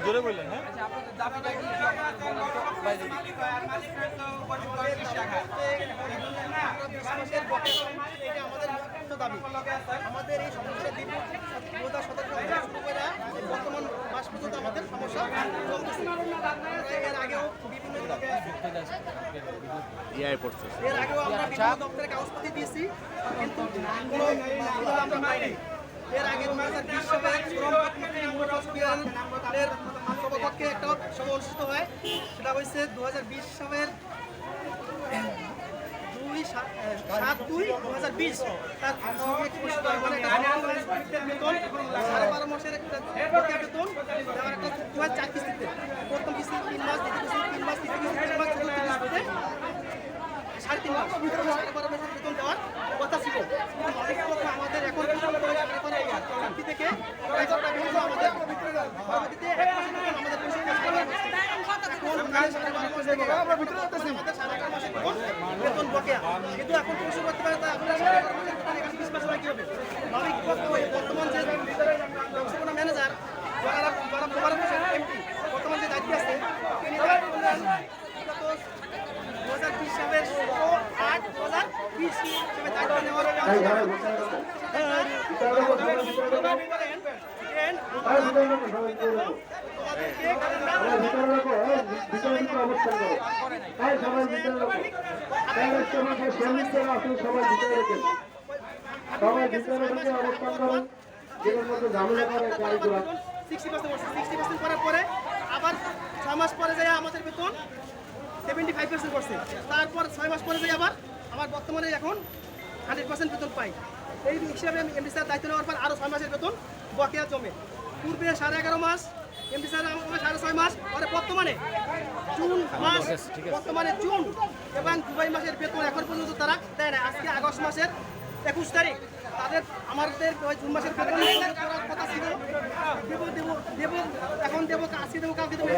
জোরে বললেন। হ্যাঁ, আমাদের এই সমস্যা দীর্ঘ 2017 শুরু করে বর্তমান মাস পর্যন্ত আমাদের সমস্যা চলতেছে। এর আগেও বিভিন্ন এর আগেও আমরা বিভিন্ন দপ্তরে কাগজপত্র দিয়েছি, কিন্তু কোনো আমরা পাইনি। এর আগে 2020 সালে শ্রমপক্ষের সভাপক্ষে একটা সভা অনুষ্ঠিত হয়, সেটা হয়েছে 2020 সালের 7/2/2020। তার মানে বেতন 12.5 মাসের একটা বেতন দেওয়ার একটা 4 কিস্তিতে, প্রথম কিস্তি 3 মাস, দ্বিতীয় কিস্তি 3 মাস, তৃতীয় কিস্তি 3 মাস, চতুর্থ কিস্তিতে 3.5 মাস 12.5 মাসের বেতন দেওয়ার কথা ছিল। কিন্তু মালিক পক্ষ আমাদের এখন চাকরি থেকে আমাদের পরবর্তীতে 1 মাসের বেতন আমাদের বেতন বকেয়া, কিন্তু এখন পরিশোধ করতে পারে তা আপনার কি হবে? মালিক পক্ষ বর্তমান যে ব্যবস্থাপনা ম্যানেজার যারা এমপি বর্তমান যে দায়িত্বে আছে, তিনি 2020 সালের 8/2020 হিসেবে দায়িত্ব নেওয়ার করার পরে আবার 6 মাস পরে যায় আমাদের বেতন 75% করছে। তারপর 6 মাস পরে যাই আবার আমার বর্তমানে এখন 100% বেতন পাই। এই হিসাবে আমি এমডি স্যার দায়িত্ব নেওয়ার পর আরও 6 মাসের বেতন বকেয়া জমে। পূর্বে 11.5 মাস, এমডি স্যার 6.5 মাস, পরে বর্তমানে জুন মাস, বর্তমানে জুন এবং জুলাই মাসের বেতন এখন পর্যন্ত তারা দেয় না। আজকে আগস্ট মাসের 21 তারিখ তাদের আমাদের জুন মাসের বেতন করার কথা ছিল, দেব এখন দেবো, আজকে দেবো, কালকে দেবো,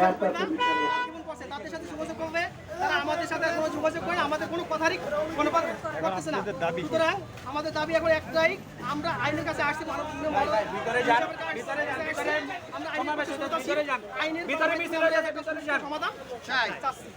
তাদের সাথে যোগাযোগ করবে, তারা আমাদের সাথে কোনো যোগাযোগ করে আমাদের কোনো কথারই মনোভাব করতেছে না। সুতরাং আমাদের দাবি এখন একটাই, আমরা আইনের কাছে আসছি, আমরা আইনের সমাধান চাচ্ছি।